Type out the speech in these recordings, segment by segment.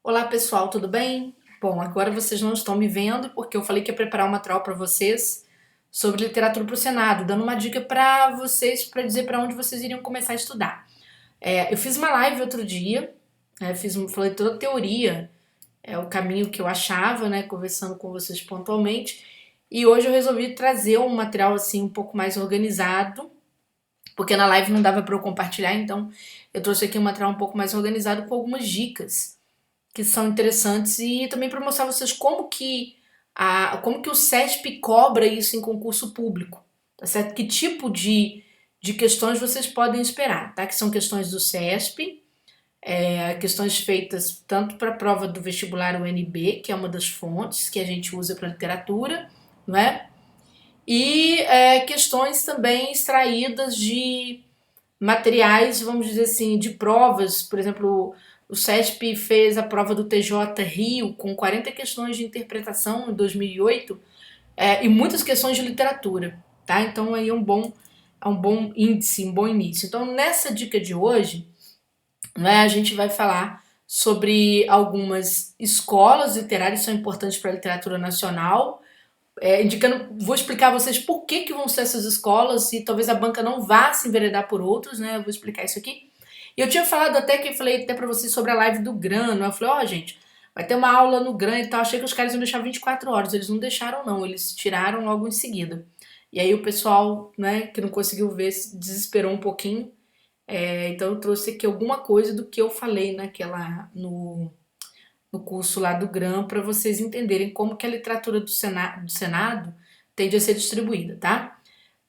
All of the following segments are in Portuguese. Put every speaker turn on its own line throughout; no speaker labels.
Olá pessoal, tudo bem? Bom, agora vocês não estão me vendo porque eu falei que ia preparar um material para vocês sobre literatura para o Senado, dando uma dica para vocês, para dizer para onde vocês iriam começar a estudar. Eu fiz uma live outro dia, falei toda a teoria, o caminho que eu achava, né, conversando com vocês pontualmente, e hoje eu resolvi trazer um material assim um pouco mais organizado, porque na live não dava para eu compartilhar, então eu trouxe aqui um material um pouco mais organizado com algumas dicas que são interessantes e também para mostrar a vocês como que o CESP cobra isso em concurso público, tá certo? Que tipo de questões vocês podem esperar, tá? Que são questões do CESP, questões feitas tanto para a prova do vestibular UNB, que é uma das fontes que a gente usa para literatura, não é? E questões também extraídas de materiais, vamos dizer assim, de provas. Por exemplo, o CESP fez a prova do TJ Rio com 40 questões de interpretação em 2008 e muitas questões de literatura, tá? Então aí é um bom índice, um bom início. Então nessa dica de hoje, né, a gente vai falar sobre algumas escolas literárias que são importantes para a literatura nacional, vou explicar a vocês por que vão ser essas escolas e talvez a banca não vá se enveredar por outros, né? Eu vou explicar isso aqui. E eu tinha falado até que falei até pra vocês sobre a live do GRAN, né? Eu falei, gente, vai ter uma aula no GRAN e tal. Achei que os caras iam deixar 24 horas. Eles não deixaram, não. Eles tiraram logo em seguida. E aí o pessoal, né, que não conseguiu ver, se desesperou um pouquinho. Então eu trouxe aqui alguma coisa do que eu falei no curso lá do GRAM para vocês entenderem como que a literatura do Senado tende a ser distribuída, tá?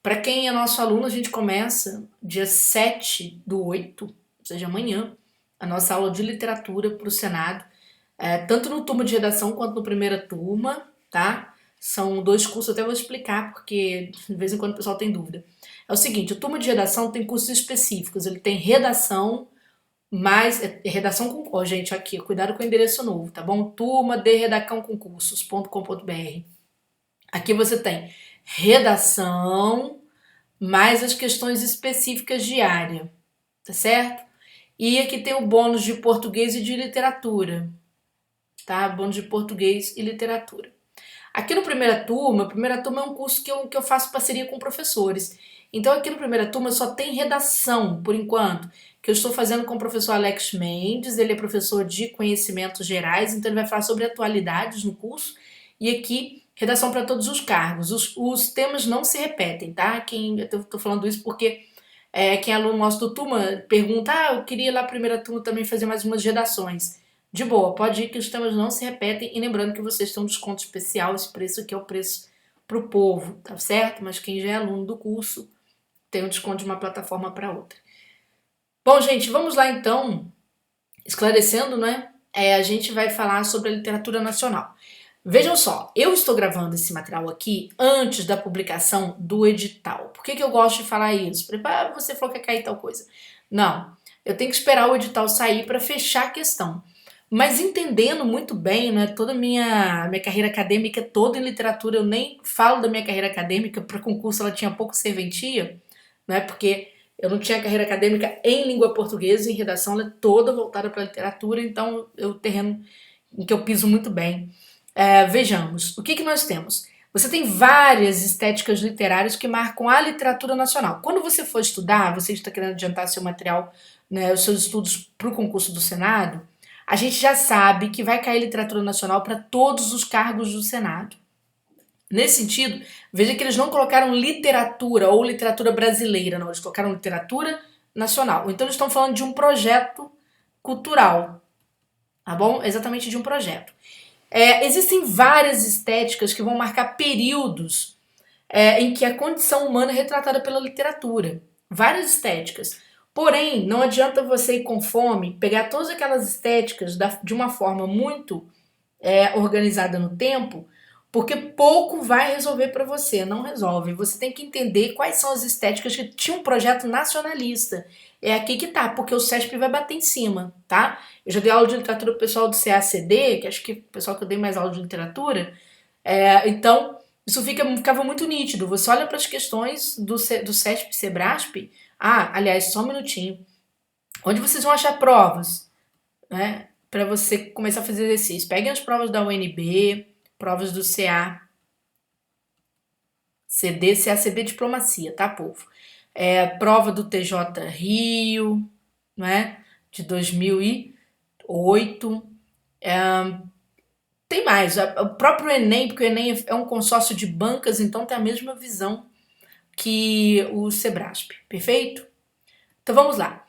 Para quem é nosso aluno, a gente começa dia 7/8, ou seja, amanhã, a nossa aula de literatura para o Senado, tanto no turma de redação quanto no primeira turma, tá? São dois cursos, até vou explicar, porque de vez em quando o pessoal tem dúvida. É o seguinte, o turma de redação tem cursos específicos, ele tem redação, mais redação com. Ó, gente, aqui, cuidado com o endereço novo, tá bom? Turma de redacão concursos.com.br. Aqui você tem redação mais as questões específicas de área, tá certo? E aqui tem o bônus de português e de literatura, tá? Bônus de português e literatura. Aqui no primeira turma é um curso que eu faço parceria com professores. Então aqui no primeira turma só tem redação, por enquanto, que eu estou fazendo com o professor Alex Mendes, ele é professor de conhecimentos gerais, então ele vai falar sobre atualidades no curso, e aqui redação para todos os cargos. Os temas não se repetem, tá? Eu tô falando isso porque quem é aluno nosso do turma pergunta, eu queria lá na primeira turma também fazer mais umas redações. De boa, pode ir que os temas não se repetem e lembrando que vocês têm um desconto especial, esse preço aqui é o preço pro povo, tá certo? Mas quem já é aluno do curso tem um desconto de uma plataforma para outra. Bom, gente, vamos lá então, esclarecendo, né? A gente vai falar sobre a literatura nacional. Vejam só, eu estou gravando esse material aqui antes da publicação do edital. Por que eu gosto de falar isso? Prepara, você falou que ia cair tal coisa. Não, eu tenho que esperar o edital sair para fechar a questão. Mas entendendo muito bem, né, toda a minha carreira acadêmica toda em literatura, eu nem falo da minha carreira acadêmica, para concurso ela tinha pouco serventia, né, porque eu não tinha carreira acadêmica em língua portuguesa, em redação ela é toda voltada para literatura, então é o terreno em que eu piso muito bem. Vejamos, o que nós temos? Você tem várias estéticas literárias que marcam a literatura nacional. Quando você for estudar, você está querendo adiantar seu material, né, os seus estudos para o concurso do Senado, a gente já sabe que vai cair literatura nacional para todos os cargos do Senado. Nesse sentido, veja que eles não colocaram literatura ou literatura brasileira, não, eles colocaram literatura nacional. Então eles estão falando de um projeto cultural, tá bom? Exatamente de um projeto. Existem várias estéticas que vão marcar períodos em que a condição humana é retratada pela literatura. Várias estéticas. Porém, não adianta você ir com fome, pegar todas aquelas estéticas de uma forma muito organizada no tempo, porque pouco vai resolver para você, não resolve. Você tem que entender quais são as estéticas que tinham um projeto nacionalista. É aqui que tá, porque o CESP vai bater em cima, tá? Eu já dei aula de literatura pro pessoal do CACD, que acho que o pessoal que eu dei mais aula de literatura, então isso ficava muito nítido. Você olha para as questões do CESP e Sebrasp, aliás, só um minutinho. Onde vocês vão achar provas? Né? para você começar a fazer exercício. Peguem as provas da UNB, provas do CA, CD, CACD Diplomacia, tá, povo? Prova do TJ Rio, né? De 2008. Tem mais, o próprio Enem, porque o Enem é um consórcio de bancas, então tem a mesma visão que o Sebrasp, perfeito? Então vamos lá.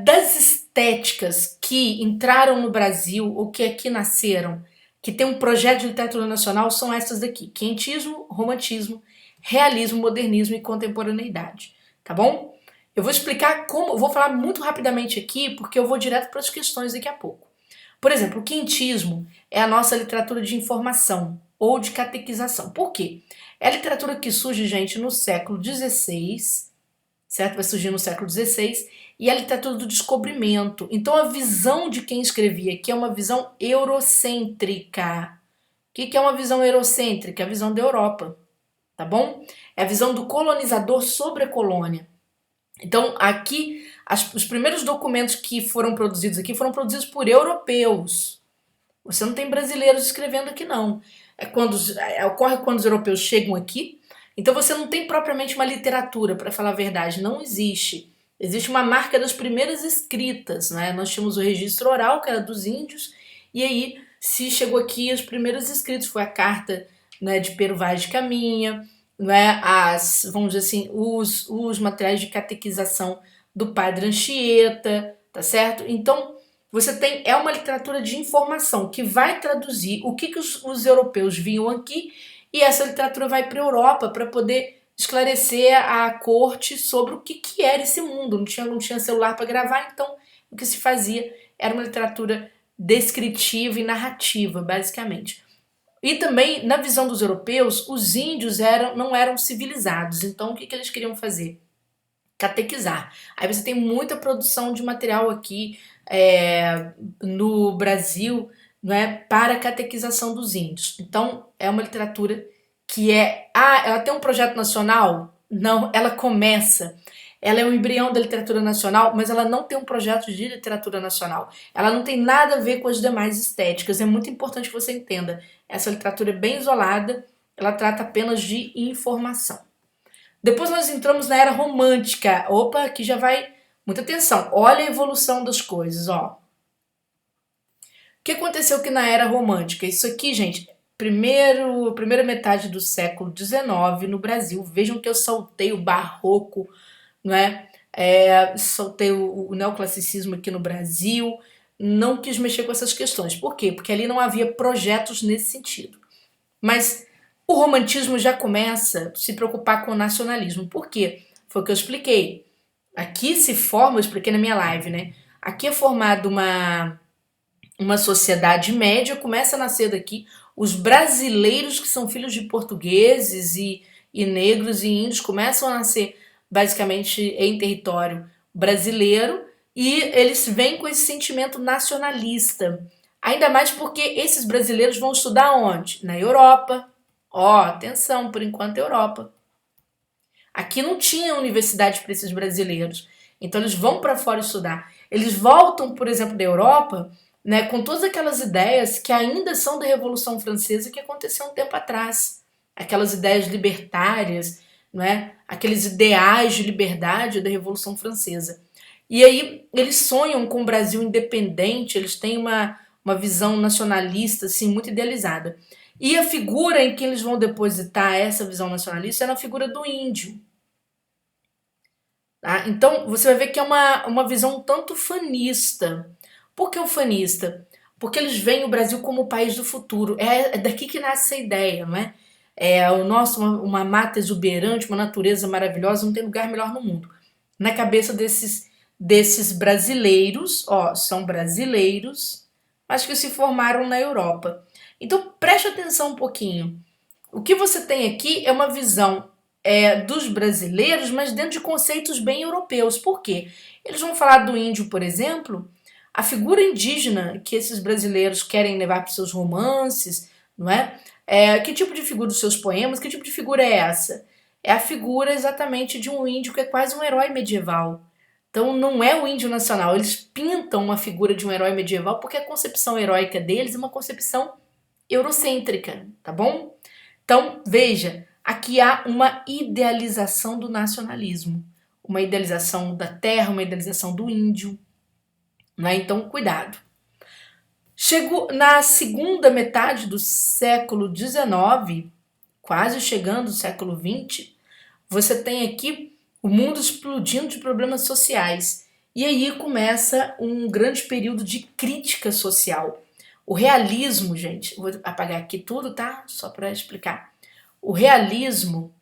Das estéticas que entraram no Brasil ou que aqui nasceram, que tem um projeto de literatura nacional, são essas daqui: quentismo, romantismo, realismo, modernismo e contemporaneidade, tá bom? Eu vou explicar como, eu vou falar muito rapidamente aqui, porque eu vou direto para as questões daqui a pouco. Por exemplo, o quentismo é a nossa literatura de informação ou de catequização. Por quê? É a literatura que surge, gente, no século XVI, certo? Vai surgir no século XVI, e é a literatura do descobrimento. Então a visão de quem escrevia aqui é uma visão eurocêntrica. O que é uma visão eurocêntrica? A visão da Europa, tá bom? É a visão do colonizador sobre a colônia. Então aqui, os primeiros documentos que foram produzidos aqui foram produzidos por europeus. Você não tem brasileiros escrevendo aqui, não. Ocorre quando os europeus chegam aqui. Então você não tem propriamente uma literatura, para falar a verdade, não existe. Existe uma marca das primeiras escritas, né? Nós tínhamos o registro oral, que era dos índios, e aí se chegou aqui os primeiros escritos, foi a carta, né, de Pero Vaz de Caminha, né, vamos dizer assim, os materiais de catequização do Padre Anchieta, tá certo? Então você tem, uma literatura de informação que vai traduzir o que os europeus viam aqui, e essa literatura vai para a Europa para poder esclarecer a corte sobre o que era esse mundo. Não tinha celular para gravar, então o que se fazia era uma literatura descritiva e narrativa, basicamente. E também, na visão dos europeus, os índios não eram civilizados. Então o que eles queriam fazer? Catequizar. Aí você tem muita produção de material aqui no Brasil, não é, para a catequização dos índios. Então é uma literatura que ela tem um projeto nacional? Não, ela é um embrião da literatura nacional, mas ela não tem um projeto de literatura nacional. Ela não tem nada a ver com as demais estéticas. É muito importante que você entenda. Essa literatura é bem isolada, ela trata apenas de informação. Depois nós entramos na era romântica. Opa, aqui já vai muita atenção. Olha a evolução das coisas, ó. O que aconteceu aqui na era romântica? Isso aqui, gente, primeira metade do século XIX no Brasil. Vejam que eu saltei o barroco, não é? Saltei o neoclassicismo aqui no Brasil. Não quis mexer com essas questões. Por quê? Porque ali não havia projetos nesse sentido. Mas o romantismo já começa a se preocupar com o nacionalismo. Por quê? Foi o que eu expliquei. Aqui se forma, eu expliquei na minha live, né? Aqui é formada uma sociedade média, começa a nascer daqui os brasileiros que são filhos de portugueses e negros e índios começam a nascer basicamente em território brasileiro, e eles vêm com esse sentimento nacionalista. Ainda mais porque esses brasileiros vão estudar onde? Na Europa. Ó, atenção, por enquanto Europa. Aqui não tinha universidade para esses brasileiros. Então eles vão para fora estudar. Eles voltam, por exemplo, da Europa, né, com todas aquelas ideias que ainda são da Revolução Francesa, que aconteceu um tempo atrás. Aquelas ideias libertárias, não é? Aqueles ideais de liberdade da Revolução Francesa. E aí eles sonham com um Brasil independente, eles têm uma visão nacionalista assim, muito idealizada. E a figura em que eles vão depositar essa visão nacionalista é na figura do índio. Tá? Então você vai ver que é uma visão um tanto fanista. Por que o fanista? Porque eles veem o Brasil como o país do futuro. É daqui que nasce essa ideia, não é? O nosso, uma mata exuberante, uma natureza maravilhosa, não tem lugar melhor no mundo. Na cabeça desses brasileiros, ó, são brasileiros, mas que se formaram na Europa. Então preste atenção um pouquinho. O que você tem aqui é uma visão dos brasileiros, mas dentro de conceitos bem europeus. Por quê? Eles vão falar do índio, por exemplo, a figura indígena que esses brasileiros querem levar para os seus romances, não é? Que tipo de figura dos seus poemas? Que tipo de figura é essa? É a figura exatamente de um índio que é quase um herói medieval. Então não é o índio nacional, eles pintam uma figura de um herói medieval porque a concepção heróica deles é uma concepção eurocêntrica, tá bom? Então, veja, aqui há uma idealização do nacionalismo, uma idealização da terra, uma idealização do índio, né? Então, cuidado. Chego na segunda metade do século XIX, quase chegando ao século XX, você tem aqui o mundo explodindo de problemas sociais. E aí começa um grande período de crítica social. O realismo, gente, vou apagar aqui tudo, tá? Só para explicar. O realismo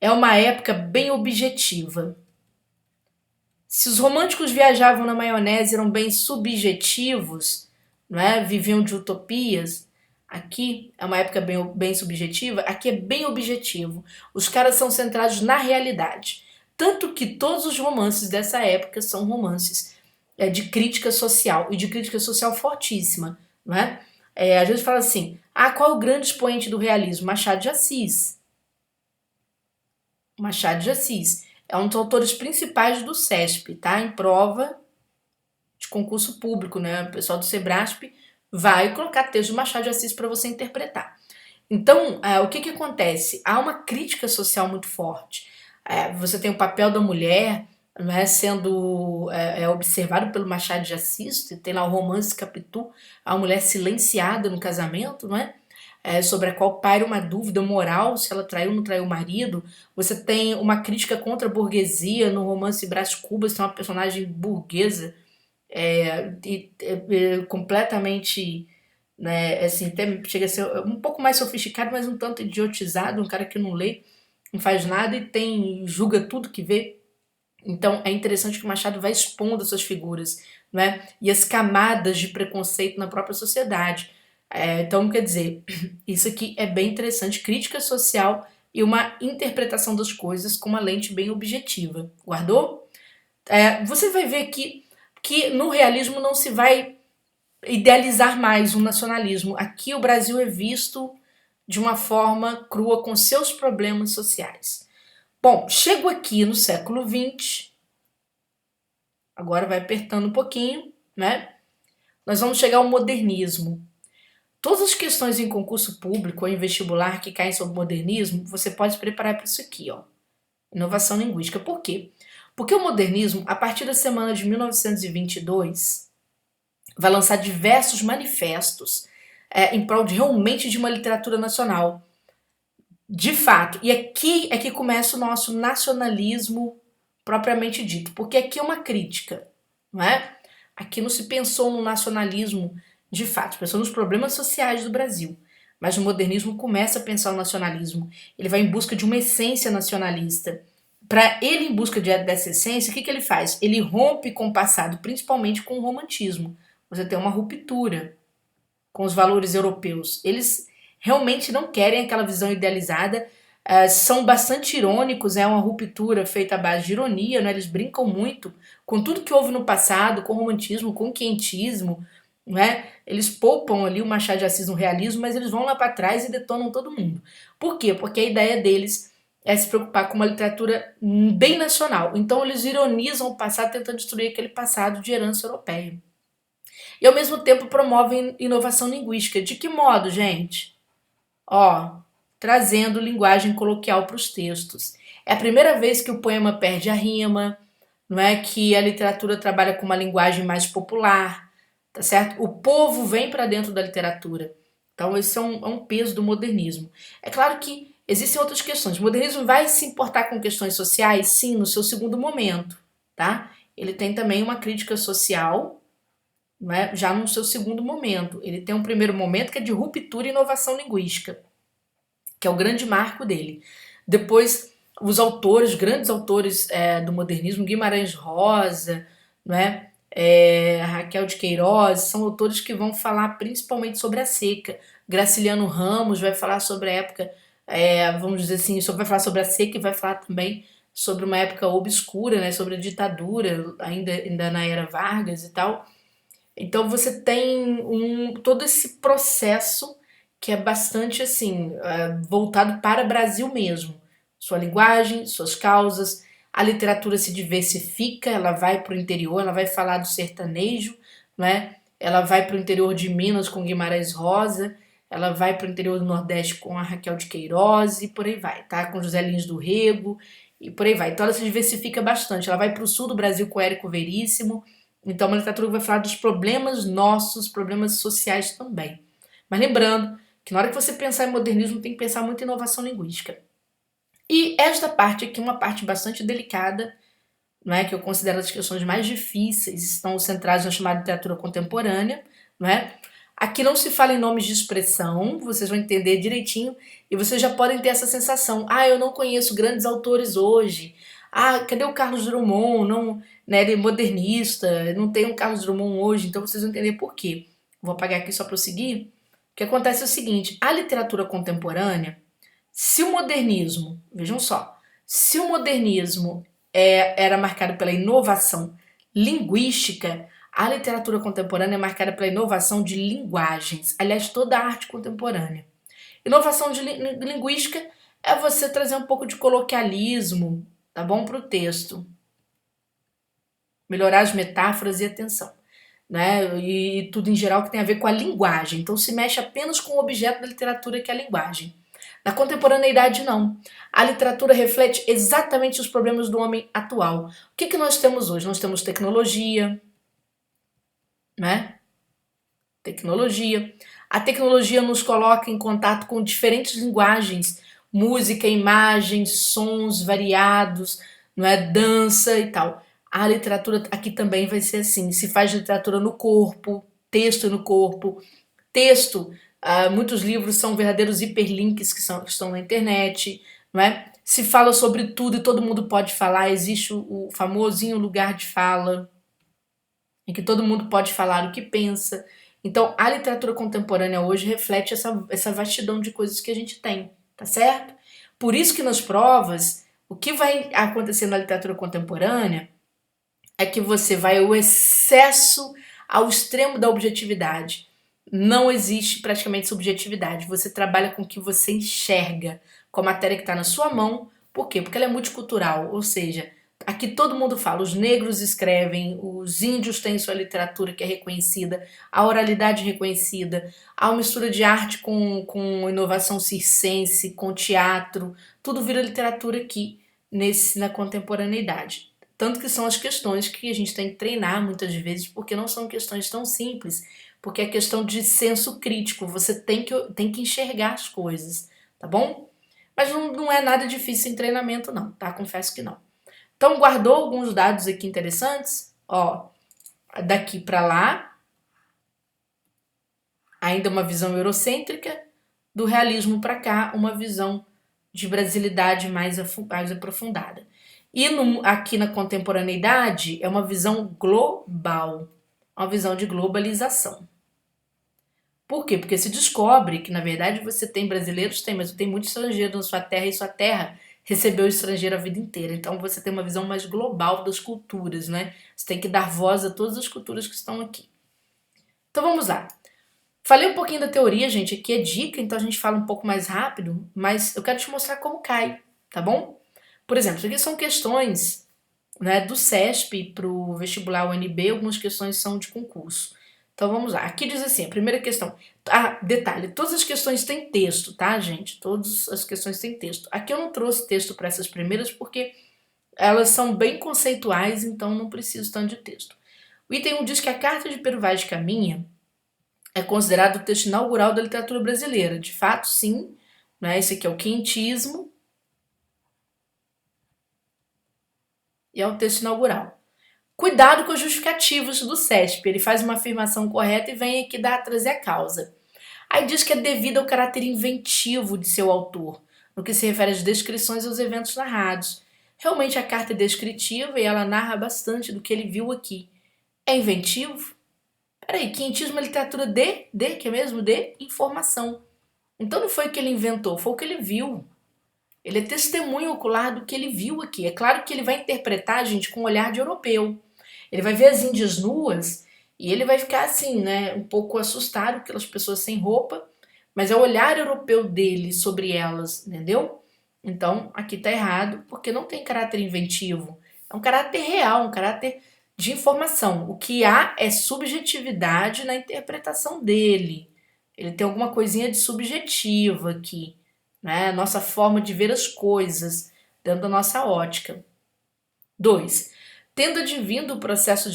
é uma época bem objetiva. Se os românticos viajavam na maionese, eram bem subjetivos, não é? Viviam de utopias, aqui é uma época bem subjetiva, aqui é bem objetivo. Os caras são centrados na realidade. Tanto que todos os romances dessa época são romances de crítica social, e de crítica social fortíssima, não é? A gente fala assim, qual é o grande expoente do realismo? Machado de Assis. Machado de Assis é um dos autores principais do CESP, tá? Em prova de concurso público, né? O pessoal do Sebrasp vai colocar texto de Machado de Assis para você interpretar. Então, o que acontece? Há uma crítica social muito forte. Você tem o papel da mulher, né, sendo observado pelo Machado de Assis, tem lá o romance Capitu, a mulher silenciada no casamento, não é? Sobre a qual paira uma dúvida moral, se ela traiu ou não traiu o marido. Você tem uma crítica contra a burguesia no romance Brás Cubas, tem uma personagem burguesa completamente, né, assim, até chega a ser um pouco mais sofisticado, mas um tanto idiotizado, um cara que não lê, não faz nada e julga tudo que vê. Então é interessante que o Machado vai expondo essas figuras, né, e as camadas de preconceito na própria sociedade. Então, quer dizer, isso aqui é bem interessante, crítica social e uma interpretação das coisas com uma lente bem objetiva. Guardou? Você vai ver que no realismo não se vai idealizar mais o nacionalismo. Aqui o Brasil é visto de uma forma crua, com seus problemas sociais. Bom, chego aqui no século XX, agora vai apertando um pouquinho, né? Nós vamos chegar ao modernismo. Todas as questões em concurso público ou em vestibular que caem sobre o modernismo, você pode se preparar para isso aqui, ó. Inovação linguística. Por quê? Porque o modernismo, a partir da semana de 1922, vai lançar diversos manifestos em prol realmente de uma literatura nacional. De fato. E aqui é que começa o nosso nacionalismo propriamente dito. Porque aqui é uma crítica, não é? Aqui não se pensou no nacionalismo de fato, pensou nos problemas sociais do Brasil. Mas o modernismo começa a pensar o nacionalismo. Ele vai em busca de uma essência nacionalista. Para ele, em busca dessa essência, o que ele faz? Ele rompe com o passado, principalmente com o romantismo. Você tem uma ruptura com os valores europeus. Eles realmente não querem aquela visão idealizada, são bastante irônicos, é uma ruptura feita à base de ironia, né? Eles brincam muito com tudo que houve no passado, com o romantismo, com o quentismo, né? Eles poupam ali o Machado de Assis no realismo, mas eles vão lá para trás e detonam todo mundo. Por quê? Porque a ideia deles é se preocupar com uma literatura bem nacional. Então eles ironizam o passado, tentando destruir aquele passado de herança europeia. E ao mesmo tempo promovem inovação linguística. De que modo, gente? Trazendo linguagem coloquial para os textos. É a primeira vez que o poema perde a rima, não é? Que a literatura trabalha com uma linguagem mais popular, tá certo? O povo vem para dentro da literatura. Então esse é um peso do modernismo. É claro que existem outras questões. O modernismo vai se importar com questões sociais, sim, no seu segundo momento, tá? Ele tem também uma crítica social, né, já no seu segundo momento. Ele tem um primeiro momento que é de ruptura e inovação linguística, que é o grande marco dele. Depois, os autores, grandes autores do modernismo, Guimarães Rosa, né, Raquel de Queiroz, são autores que vão falar principalmente sobre a seca. Graciliano Ramos vai falar sobre a época, vamos dizer assim, vai falar sobre a seca e vai falar também sobre uma época obscura, né, sobre a ditadura, ainda na era Vargas e tal. Então você tem todo esse processo que é bastante assim voltado para o Brasil mesmo. Sua linguagem, suas causas, a literatura se diversifica, ela vai para o interior, ela vai falar do sertanejo, não é? Ela vai para o interior de Minas com Guimarães Rosa, ela vai para o interior do Nordeste com a Raquel de Queiroz e por aí vai, tá? Com José Lins do Rego e por aí vai. Então ela se diversifica bastante. Ela vai para o sul do Brasil com Érico Veríssimo. Então é uma literatura que vai falar dos problemas nossos, problemas sociais também. Mas lembrando que na hora que você pensar em modernismo tem que pensar muito em inovação linguística. E esta parte aqui é uma parte bastante delicada, não é? Que eu considero as questões mais difíceis, estão centradas na chamada literatura contemporânea, não é? Aqui não se fala em nomes de expressão, vocês vão entender direitinho e vocês já podem ter essa sensação. Ah, eu não conheço grandes autores hoje. Ah, cadê o Carlos Drummond? Não, né, ele é modernista, não tem um Carlos Drummond hoje, então vocês vão entender por quê. Vou apagar aqui só para eu seguir. O que acontece é o seguinte, a literatura contemporânea, se o modernismo, vejam só, se o modernismo era marcado pela inovação linguística, a literatura contemporânea é marcada pela inovação de linguagens. Aliás, toda a arte contemporânea. Inovação de linguística é você trazer um pouco de coloquialismo, tá bom, para o texto. Melhorar as metáforas e atenção. Né? E tudo em geral que tem a ver com a linguagem. Então se mexe apenas com o objeto da literatura, que é a linguagem. Na contemporaneidade, não. A literatura reflete exatamente os problemas do homem atual. O que nós temos hoje? Nós temos tecnologia, né? Tecnologia. A tecnologia nos coloca em contato com diferentes linguagens, música, imagens, sons variados, não é? Dança e tal. A literatura aqui também vai ser assim. Se faz literatura no corpo, texto no corpo, texto. Muitos livros são verdadeiros hiperlinks que estão na internet, não é? Se fala sobre tudo e todo mundo pode falar, existe o famosinho lugar de fala, em que todo mundo pode falar o que pensa. Então, a literatura contemporânea hoje reflete essa vastidão de coisas que a gente tem, tá certo? Por isso que nas provas, o que vai acontecer na literatura contemporânea é que você vai ao excesso, ao extremo da objetividade. Não existe praticamente subjetividade. Você trabalha com o que você enxerga, com a matéria que está na sua mão. Por quê? Porque ela é multicultural, ou seja, aqui todo mundo fala, os negros escrevem, os índios têm sua literatura que é reconhecida, a oralidade reconhecida, há uma mistura de arte com inovação circense, com teatro, tudo vira literatura aqui na contemporaneidade. Tanto que são as questões que a gente tem que treinar muitas vezes, porque não são questões tão simples, porque é questão de senso crítico, você tem que enxergar as coisas, tá bom? Mas não é nada difícil em treinamento não, tá? Confesso que não. Então, guardou alguns dados aqui interessantes? Ó, daqui para lá, ainda uma visão eurocêntrica, do realismo para cá, uma visão de brasilidade mais aprofundada. E aqui na contemporaneidade, é uma visão global, uma visão de globalização. Por quê? Porque se descobre que, na verdade, você tem brasileiros, mas tem muito estrangeiro na sua terra, e sua terra recebeu o estrangeiro a vida inteira. Então você tem uma visão mais global das culturas, né? Você tem que dar voz a todas as culturas que estão aqui. Então vamos lá. Falei um pouquinho da teoria, gente, aqui é dica, então a gente fala um pouco mais rápido, mas eu quero te mostrar como cai, tá bom? Por exemplo, isso aqui são questões, né, do CESP para o vestibular UNB, algumas questões são de concurso. Então vamos lá. Aqui diz assim, a primeira questão. Detalhe, todas as questões têm texto, tá, gente? Todas as questões têm texto. Aqui eu não trouxe texto para essas primeiras porque elas são bem conceituais, então não preciso tanto de texto. O item 1 diz que a Carta de Pero Vaz de Caminha é considerado o texto inaugural da literatura brasileira. De fato, sim. Né? Esse aqui é o quintismo. E é o texto inaugural. Cuidado com os justificativos do CESP. Ele faz uma afirmação correta e vem aqui trazer a causa. Aí diz que é devido ao caráter inventivo de seu autor, no que se refere às descrições e aos eventos narrados. Realmente a carta é descritiva e ela narra bastante do que ele viu aqui. É inventivo? Peraí, quintismo é literatura que é mesmo? De informação. Então não foi o que ele inventou, foi o que ele viu. Ele é testemunho ocular do que ele viu aqui. É claro que ele vai interpretar, gente, com um olhar de europeu. Ele vai ver as índias nuas e ele vai ficar assim, né, um pouco assustado com aquelas pessoas sem roupa, mas é o olhar europeu dele sobre elas, entendeu? Então, aqui está errado, porque não tem caráter inventivo. É um caráter real, um caráter de informação. O que há é subjetividade na interpretação dele. Ele tem alguma coisinha de subjetivo aqui, né? Nossa forma de ver as coisas dentro da nossa ótica. 2. Tendo advindo o processo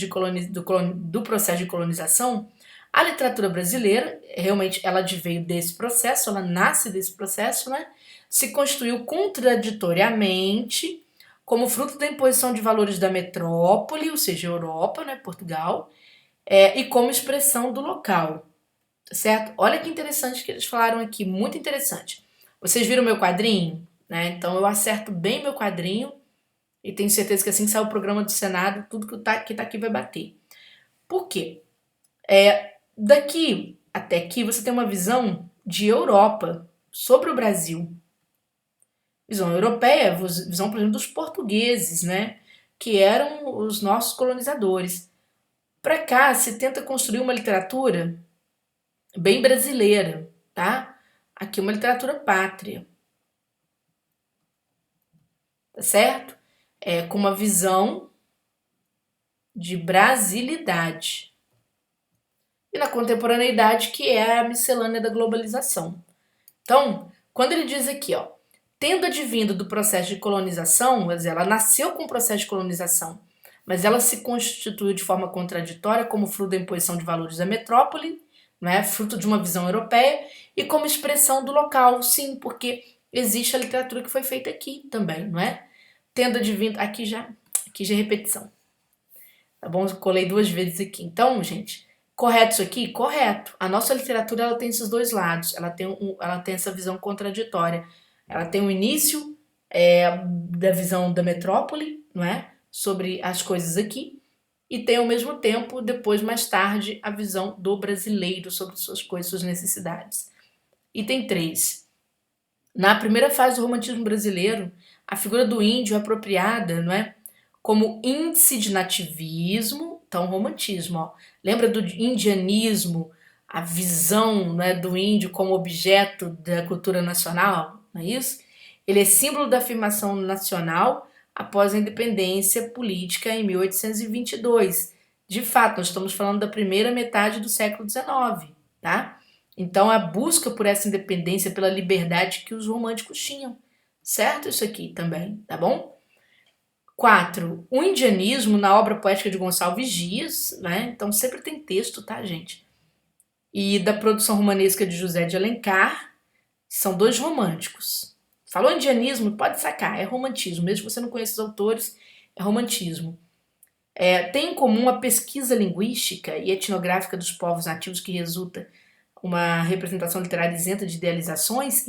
do processo de colonização, a literatura brasileira, realmente ela adveio desse processo, ela nasce desse processo, né? Se constituiu contraditoriamente como fruto da imposição de valores da metrópole, ou seja, Europa, né, Portugal, e como expressão do local, certo? Olha que interessante que eles falaram aqui, muito interessante. Vocês viram meu quadrinho? Né? Então eu acerto bem meu quadrinho e tenho certeza que assim que sair o programa do Senado, tudo que tá aqui vai bater. Por quê? Daqui até aqui você tem uma visão de Europa sobre o Brasil. Visão europeia, visão, por exemplo, dos portugueses, né? Que eram os nossos colonizadores. Para cá se tenta construir uma literatura bem brasileira, tá? Aqui uma literatura pátria, tá certo? Com uma visão de brasilidade. E na contemporaneidade, que é a miscelânea da globalização. Então, quando ele diz aqui, ó, tendo advindo do processo de colonização, quer dizer, ela nasceu com o processo de colonização, mas ela se constituiu de forma contraditória como fruto da imposição de valores da metrópole, né, fruto de uma visão europeia, e como expressão do local, sim, porque existe a literatura que foi feita aqui também, não é? Tendo advindo, aqui já é repetição, tá bom? Eu colei 2 vezes aqui. Então, gente, correto isso aqui? Correto. A nossa literatura ela tem esses dois lados. Ela tem essa visão contraditória. Ela tem o início da visão da metrópole, não é? Sobre as coisas aqui. E tem ao mesmo tempo, depois, mais tarde, a visão do brasileiro sobre suas coisas, suas necessidades. Item 3. Na primeira fase do romantismo brasileiro, a figura do índio é apropriada, não é? Como índice de nativismo, então romantismo, ó. Lembra do indianismo, a visão, né, do índio como objeto da cultura nacional, não é isso? Ele é símbolo da afirmação nacional após a independência política em 1822. De fato, nós estamos falando da primeira metade do século XIX, tá? Então, a busca por essa independência, pela liberdade que os românticos tinham. Certo isso aqui também, tá bom? 4. O indianismo na obra poética de Gonçalves Dias, né? Então sempre tem texto, tá, gente? E da produção romanesca de José de Alencar, são 2 românticos. Falou indianismo, pode sacar, é romantismo. Mesmo que você não conheça os autores, é romantismo. Tem em comum a pesquisa linguística e etnográfica dos povos nativos que resulta uma representação literária isenta de idealizações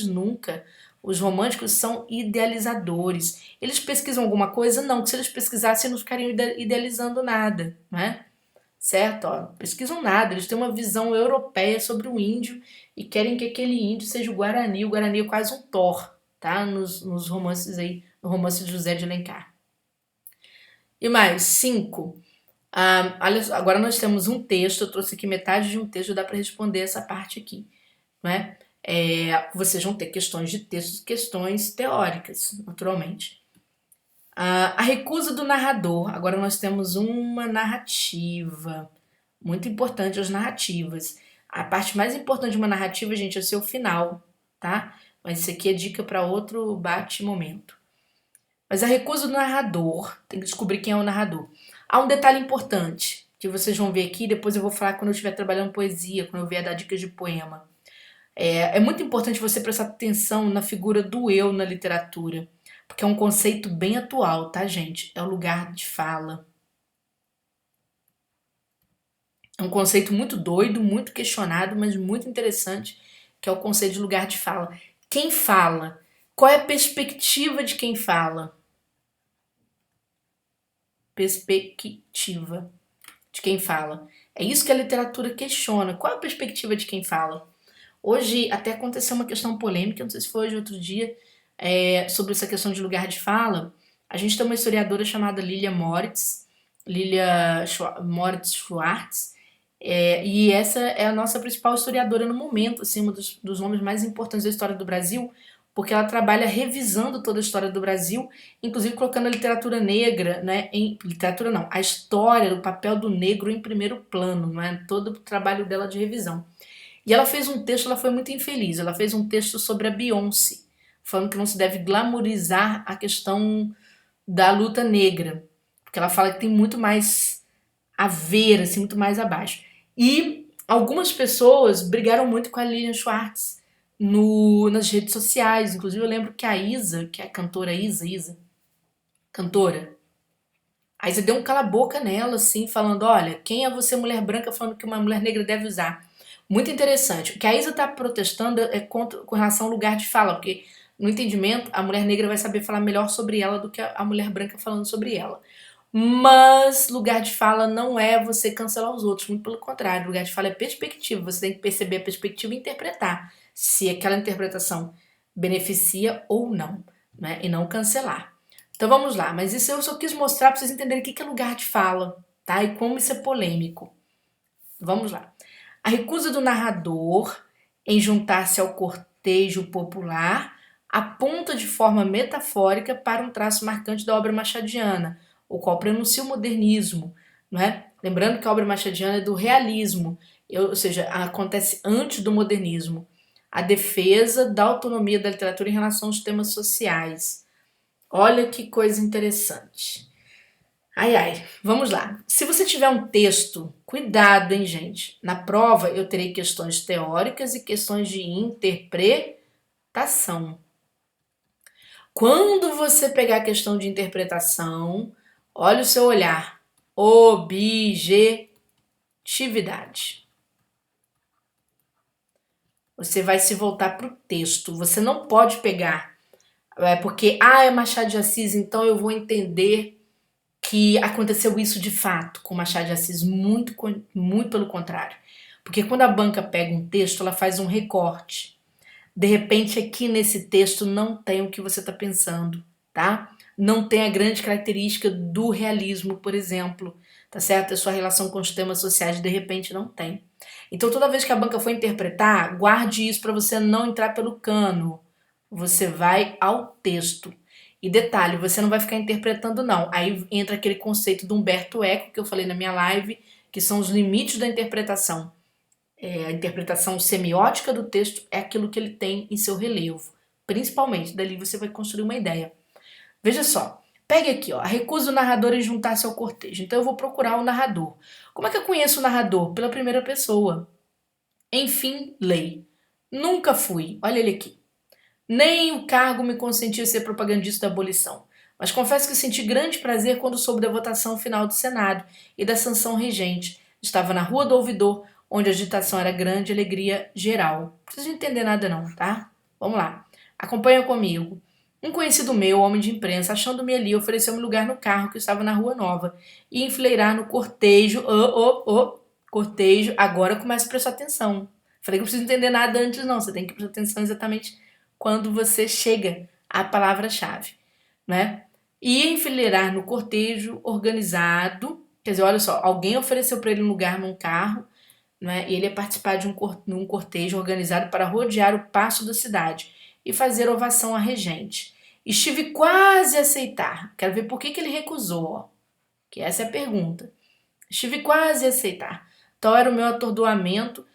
nunca. Os românticos são idealizadores. Eles pesquisam alguma coisa? Não, que se eles pesquisassem, não ficariam idealizando nada, né? Certo? Ó, pesquisam nada, eles têm uma visão europeia sobre o índio e querem que aquele índio seja o Guarani. O Guarani é quase um Thor, tá? Nos romances aí, no romance de José de Alencar. E mais, 5. Agora nós temos um texto, eu trouxe aqui metade de um texto, dá para responder essa parte aqui, né? Vocês vão ter questões de textos, questões teóricas, naturalmente. A recusa do narrador. Agora nós temos uma narrativa. Muito importante as narrativas. A parte mais importante de uma narrativa, gente, é o seu final, tá? Mas isso aqui é dica para outro bate-momento. Mas a recusa do narrador, tem que descobrir quem é o narrador. Há um detalhe importante que vocês vão ver aqui, depois eu vou falar quando eu estiver trabalhando poesia, quando eu vier dar dicas de poema. É muito importante você prestar atenção na figura do eu na literatura, porque é um conceito bem atual, tá, gente? É o lugar de fala. É um conceito muito doido, muito questionado, mas muito interessante, que é o conceito de lugar de fala. Quem fala? Qual é a perspectiva de quem fala? Perspectiva de quem fala. É isso que a literatura questiona. Qual é a perspectiva de quem fala? Hoje até aconteceu uma questão polêmica, não sei se foi hoje ou outro dia, sobre essa questão de lugar de fala. A gente tem uma historiadora chamada Lilia Moritz Schwartz, e essa é a nossa principal historiadora no momento, assim, um dos nomes mais importantes da história do Brasil, porque ela trabalha revisando toda a história do Brasil, inclusive colocando a literatura negra, né, literatura não, a história, o papel do negro em primeiro plano, não é? Todo o trabalho dela de revisão. E ela fez um texto, ela foi muito infeliz, ela fez um texto sobre a Beyoncé, falando que não se deve glamorizar a questão da luta negra, porque ela fala que tem muito mais a ver, assim, muito mais abaixo. E algumas pessoas brigaram muito com a Lilian Schwartz nas redes sociais. Inclusive, eu lembro que a Isa, que é a cantora Isa, cantora, a Isa deu um cala-boca nela, assim, falando: olha, quem é você, mulher branca, falando que uma mulher negra deve usar? Muito interessante. O que a Isa está protestando é com relação ao lugar de fala, porque no entendimento, a mulher negra vai saber falar melhor sobre ela do que a mulher branca falando sobre ela. Mas lugar de fala não é você cancelar os outros, muito pelo contrário. Lugar de fala é perspectiva, você tem que perceber a perspectiva e interpretar se aquela interpretação beneficia ou não, né? E não cancelar. Então vamos lá, mas isso eu só quis mostrar para vocês entenderem o que é lugar de fala, tá? E como isso é polêmico. Vamos lá. A recusa do narrador em juntar-se ao cortejo popular aponta de forma metafórica para um traço marcante da obra machadiana, o qual prenuncia o modernismo, não é? Lembrando que a obra machadiana é do realismo, ou seja, acontece antes do modernismo. A defesa da autonomia da literatura em relação aos temas sociais. Olha que coisa interessante. Ai, ai, vamos lá. Se você tiver um texto, cuidado, hein, gente? Na prova eu terei questões teóricas e questões de interpretação. Quando você pegar a questão de interpretação, olha o seu olhar. Objetividade. Você vai se voltar para o texto. Você não pode pegar, porque, é Machado de Assis, então eu vou entender que aconteceu isso de fato com Machado de Assis, muito, muito pelo contrário. Porque quando a banca pega um texto, ela faz um recorte. De repente, aqui nesse texto não tem o que você está pensando, tá? Não tem a grande característica do realismo, por exemplo, tá certo? A sua relação com os temas sociais, de repente, não tem. Então, toda vez que a banca for interpretar, guarde isso para você não entrar pelo cano. Você vai ao texto. E detalhe, você não vai ficar interpretando, não. Aí entra aquele conceito do Humberto Eco, que eu falei na minha live, que são os limites da interpretação. A interpretação semiótica do texto é aquilo que ele tem em seu relevo. Principalmente, dali você vai construir uma ideia. Veja só, pegue aqui, ó, a recusa do narrador em juntar-se ao cortejo. Então eu vou procurar o narrador. Como é que eu conheço o narrador? Pela primeira pessoa. Enfim, lei. Nunca fui, olha ele aqui. Nem o cargo me consentia ser propagandista da abolição. Mas confesso que senti grande prazer quando soube da votação final do Senado e da sanção regente. Estava na Rua do Ouvidor, onde a agitação era grande e alegria geral. Não preciso entender nada não, tá? Vamos lá. Acompanha comigo. Um conhecido meu, homem de imprensa, achando-me ali, ofereceu-me lugar no carro que estava na Rua Nova e enfileirar no cortejo. Cortejo. Agora começa a prestar atenção. Falei que não precisa entender nada antes não, você tem que prestar atenção exatamente quando você chega à palavra-chave, né? E enfileirar no cortejo organizado, quer dizer, olha só, alguém ofereceu para ele um lugar num carro, né? E ele ia participar de um cortejo organizado para rodear o paço da cidade e fazer ovação à regente. Estive quase a aceitar. Quero ver por que ele recusou, ó. Que essa é a pergunta. Estive quase a aceitar. Tal era o meu atordoamento,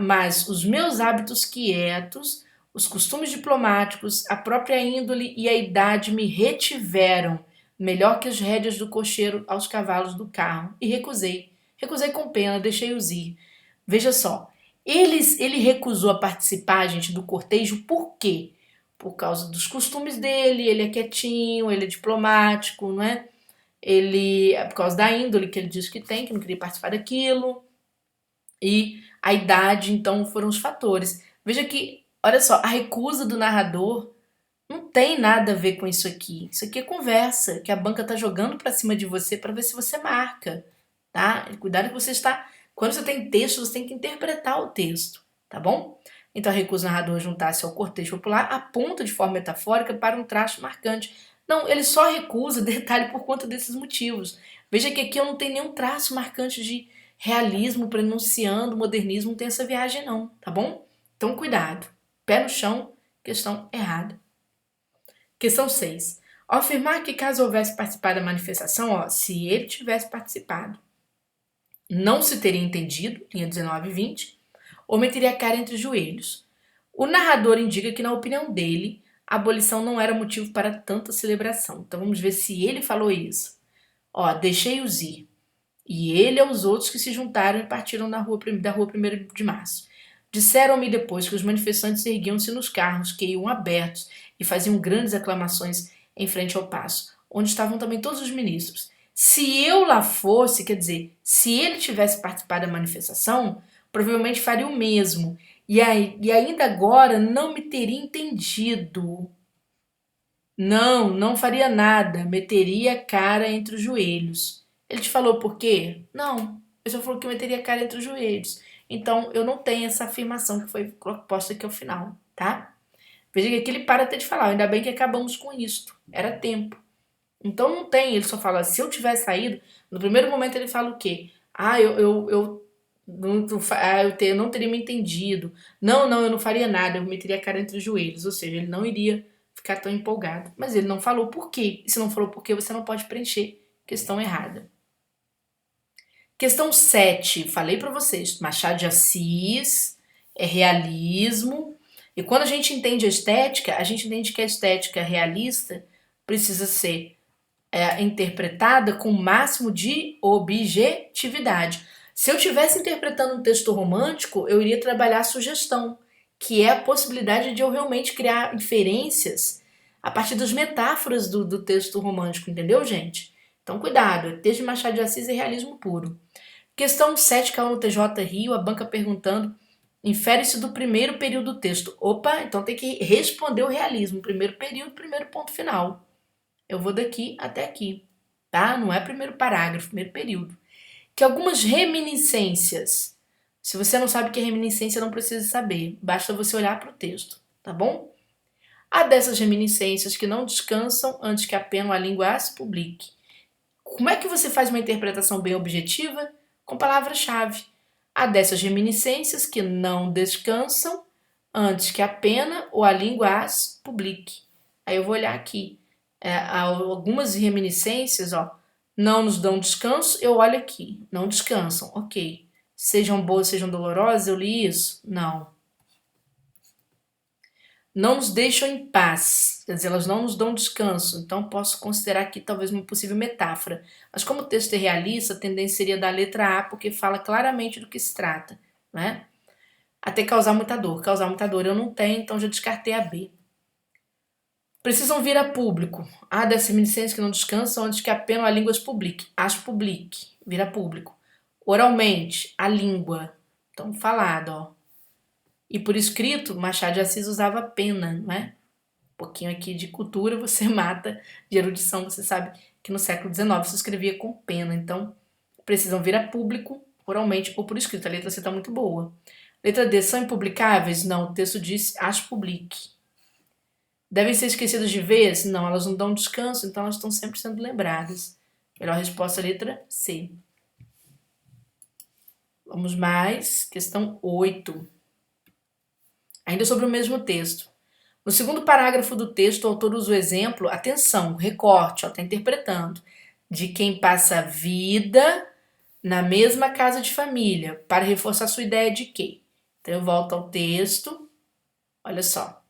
mas os meus hábitos quietos, os costumes diplomáticos, a própria índole e a idade me retiveram, melhor que as rédeas do cocheiro aos cavalos do carro, e recusei. Recusei com pena, deixei-os ir. Veja só, ele recusou a participar, gente, do cortejo, por quê? Por causa dos costumes dele, ele é quietinho, ele é diplomático, não é? Ele, é por causa da índole que ele disse que tem, que não queria participar daquilo, e a idade, então, foram os fatores. Veja que, olha só, a recusa do narrador não tem nada a ver com isso aqui. Isso aqui é conversa, que a banca tá jogando pra cima de você para ver se você marca, tá? Cuidado que você está... Quando você tem texto, você tem que interpretar o texto, tá bom? Então, a recusa do narrador juntar-se ao cortejo popular aponta de forma metafórica para um traço marcante. Não, ele só recusa, detalhe, por conta desses motivos. Veja que aqui eu não tenho nenhum traço marcante de realismo prenunciando modernismo, não tem essa viagem não, tá bom? Então, cuidado. Pé no chão Questão errada. Questão 6. Ao afirmar que caso houvesse participado da manifestação, se ele tivesse participado, não se teria entendido, linha 19 e 20, ou meteria a cara entre os joelhos. O narrador indica que, na opinião dele, a abolição não era motivo para tanta celebração. Então vamos ver se ele falou isso. Deixei-os ir. E ele e os outros que se juntaram e partiram da rua 1º de março. Disseram-me depois que os manifestantes erguiam-se nos carros que iam abertos e faziam grandes aclamações em frente ao paço, onde estavam também todos os ministros. Se eu lá fosse, quer dizer, se ele tivesse participado da manifestação, provavelmente faria o mesmo. E ainda agora não me teria entendido. Não faria nada, meteria a cara entre os joelhos. Ele te falou por quê? Não, ele só falou que meteria a cara entre os joelhos. Então, eu não tenho essa afirmação que foi posta aqui ao final, tá? Veja que aqui ele para até de falar, ainda bem que acabamos com isto, era tempo. Então não tem, ele só fala, se eu tivesse saído, no primeiro momento ele fala o quê? Eu não teria me entendido. Não, eu não faria nada, eu meteria a cara entre os joelhos. Ou seja, ele não iria ficar tão empolgado. Mas ele não falou por quê. E se não falou por quê, você não pode preencher. Questão errada. Questão 7. Falei para vocês, Machado de Assis é realismo. E quando a gente entende a estética, a gente entende que a estética realista precisa ser interpretada com o máximo de objetividade. Se eu estivesse interpretando um texto romântico, eu iria trabalhar a sugestão, que é a possibilidade de eu realmente criar inferências a partir das metáforas do texto romântico, entendeu, gente? Então, cuidado, texto de Machado de Assis é realismo puro. Questão 7, caiu no TJ Rio, a banca perguntando, infere-se do primeiro período do texto. Opa, então tem que responder o realismo, primeiro período, primeiro ponto final. Eu vou daqui até aqui, tá? Não é primeiro parágrafo, primeiro período. Que algumas reminiscências, se você não sabe o que é reminiscência, não precisa saber, basta você olhar para o texto, tá bom? Há dessas reminiscências que não descansam antes que a pena ou a língua se publique. Como é que você faz uma interpretação bem objetiva? Com palavra-chave. Há dessas reminiscências que não descansam antes que a pena ou a língua as publique. Aí eu vou olhar aqui. Há algumas reminiscências, não nos dão descanso, eu olho aqui, não descansam, ok. Sejam boas, sejam dolorosas, eu li isso? Não. Não nos deixam em paz, quer dizer, elas não nos dão descanso, então posso considerar aqui talvez uma possível metáfora. Mas como o texto é realista, a tendência seria da letra A, porque fala claramente do que se trata, né? Até causar muita dor. Causar muita dor eu não tenho, então já descartei a B. Precisam vir a público. Há dessas reminiscências que não descansam antes que a pena ou a língua as publique. As publique. Vir a público. Oralmente, a língua. Então, falado, E por escrito, Machado de Assis usava pena, não é? Um pouquinho aqui de cultura você mata, de erudição você sabe que no século XIX se escrevia com pena. Então, precisam vir a público, oralmente ou por escrito. A letra C está muito boa. Letra D, são impublicáveis? Não, o texto diz as publique. Devem ser esquecidas de vez? Não, elas não dão descanso, então elas estão sempre sendo lembradas. Melhor resposta, letra C. Vamos mais. Questão 8. Ainda sobre o mesmo texto. No segundo parágrafo do texto, o autor usa o exemplo, atenção, recorte, está interpretando, de quem passa a vida na mesma casa de família, para reforçar sua ideia de quê? Então eu volto ao texto, olha só.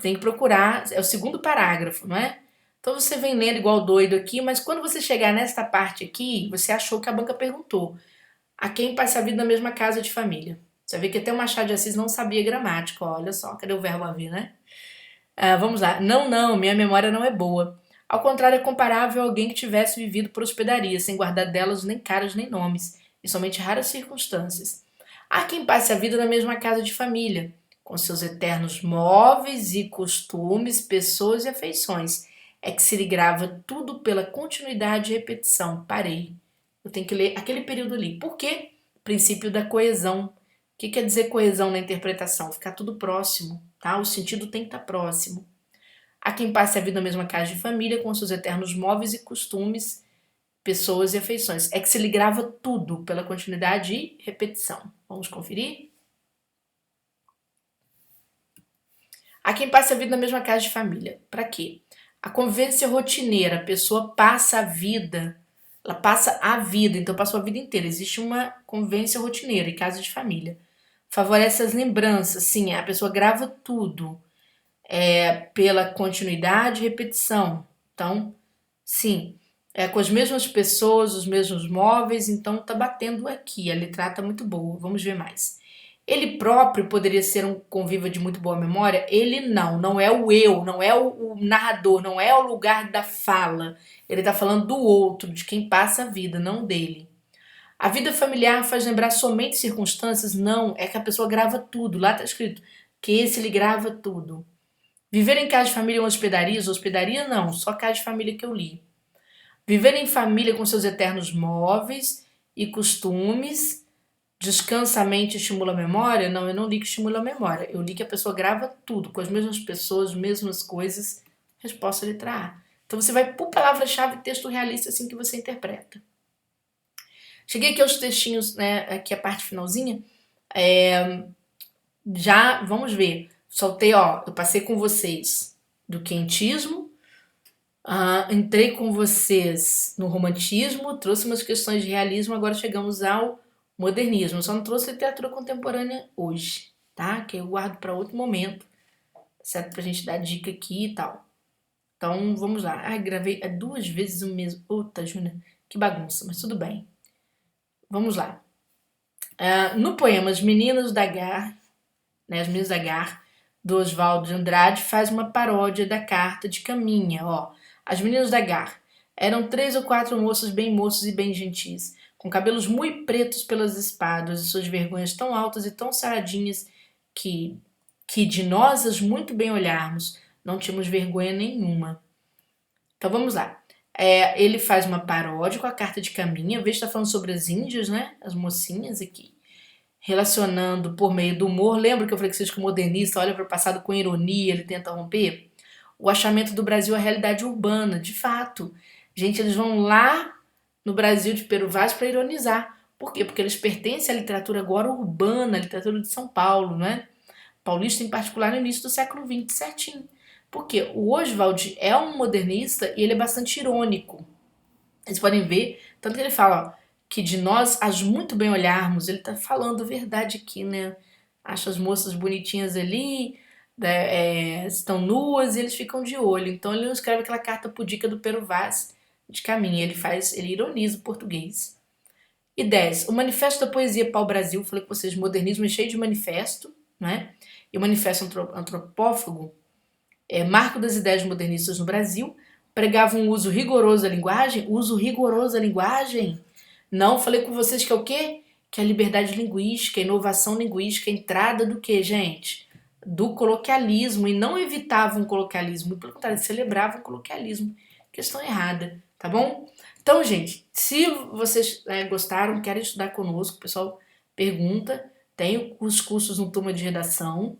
Tem que procurar, é o segundo parágrafo, não é? Então você vem lendo igual doido aqui, mas quando você chegar nesta parte aqui, você achou que a banca perguntou a quem passa a vida na mesma casa de família. Você vê que até o Machado de Assis não sabia gramática, olha só, cadê o verbo haver, né? Vamos lá. Não, minha memória não é boa. Ao contrário, é comparável a alguém que tivesse vivido por hospedaria, sem guardar delas nem caras nem nomes, e somente raras circunstâncias. Há quem passe a vida na mesma casa de família, com seus eternos móveis e costumes, pessoas e afeições. É que se lhe grava tudo pela continuidade e repetição. Parei. Eu tenho que ler aquele período ali. Por quê? Princípio da coesão. O que quer dizer coesão na interpretação? Ficar tudo próximo, tá? O sentido tem que estar próximo. Há quem passe a vida na mesma casa de família, com seus eternos móveis e costumes, pessoas e afeições. É que se lhe grava tudo pela continuidade e repetição. Vamos conferir? Há quem passe a vida na mesma casa de família. Para quê? A convivência rotineira, a pessoa passa a vida, ela passa a vida, então passou a vida inteira. Existe uma convivência rotineira em casa de família. Favorece as lembranças, sim, a pessoa grava tudo pela continuidade e repetição. Então, sim, é com as mesmas pessoas, os mesmos móveis, então tá batendo aqui. A letra tá muito boa. Vamos ver mais. Ele próprio poderia ser um convívio de muito boa memória? Ele não é o eu, não é o narrador, não é o lugar da fala. Ele tá falando do outro, de quem passa a vida, não dele. A vida familiar faz lembrar somente circunstâncias? Não, é que a pessoa grava tudo. Lá tá escrito que esse ele grava tudo. Viver em casa de família é uma hospedaria? Hospedaria não, só casa de família que eu li. Viver em família com seus eternos móveis e costumes, descansa a mente e estimula a memória? Não, eu não li que estimula a memória. Eu li que a pessoa grava tudo, com as mesmas pessoas, as mesmas coisas. Resposta letra A. Então você vai por palavra-chave texto realista assim que você interpreta. Cheguei aqui aos textinhos, né? Aqui a parte finalzinha. Já, vamos ver. Soltei, ó, eu passei com vocês do quentismo, entrei com vocês no romantismo, trouxe umas questões de realismo, agora chegamos ao modernismo. Eu só não trouxe literatura contemporânea hoje, tá? Que eu guardo para outro momento, certo? Pra gente dar dica aqui e tal. Então, vamos lá. Ai, gravei 2 vezes o mesmo. Puta, Júnior, que bagunça, mas tudo bem. Vamos lá. No poema As Meninas da Gar, né, As Meninas da Gar, do Oswaldo de Andrade, faz uma paródia da carta de Caminha, ó. As Meninas da Gar eram 3 ou 4 moças bem moços e bem gentis, com cabelos muito pretos pelas espadas e suas vergonhas tão altas e tão saradinhas que de nós as muito bem olharmos, não tínhamos vergonha nenhuma. Então vamos lá. Ele faz uma paródia com a carta de Caminha, veja que está falando sobre as índias, né? As mocinhas aqui. Relacionando por meio do humor. Lembra que eu falei que o modernista olha para o passado com ironia, ele tenta romper? O achamento do Brasil à realidade urbana, de fato. Gente, eles vão lá no Brasil de Peru Vaz para ironizar. Por quê? Porque eles pertencem à literatura agora urbana, à literatura de São Paulo, né? Paulista em particular no início do século XX, certinho. Porque o Oswald é um modernista e ele é bastante irônico. Vocês podem ver, tanto que ele fala ó, que de nós, as muito bem olharmos, ele tá falando a verdade aqui, né? Acha as moças bonitinhas ali, né, estão nuas e eles ficam de olho. Então ele não escreve aquela carta pudica do Pero Vaz de Caminha, ele ironiza o português. E 10. O Manifesto da Poesia Pau-Brasil, falei com vocês, modernismo é cheio de manifesto, né? E o Manifesto Antropófago marco das ideias modernistas no Brasil, pregava um uso rigoroso da linguagem. Uso rigoroso da linguagem? Não, falei com vocês que é o quê? Que é a liberdade linguística, a inovação linguística, a entrada do quê, gente? Do coloquialismo, e não evitavam o coloquialismo, pelo contrário, celebravam o coloquialismo. Questão errada, tá bom? Então, gente, se vocês gostaram, querem estudar conosco, o pessoal pergunta, tem os cursos no Turma de Redação,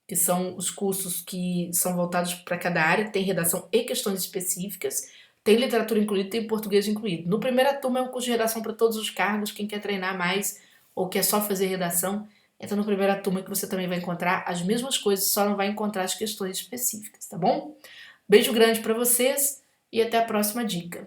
que são os cursos que são voltados para cada área, tem redação e questões específicas, tem literatura incluída, tem português incluído. No primeira turma é um curso de redação para todos os cargos, quem quer treinar mais ou quer só fazer redação, entra na primeira turma que você também vai encontrar as mesmas coisas, só não vai encontrar as questões específicas, tá bom? Beijo grande para vocês e até a próxima dica.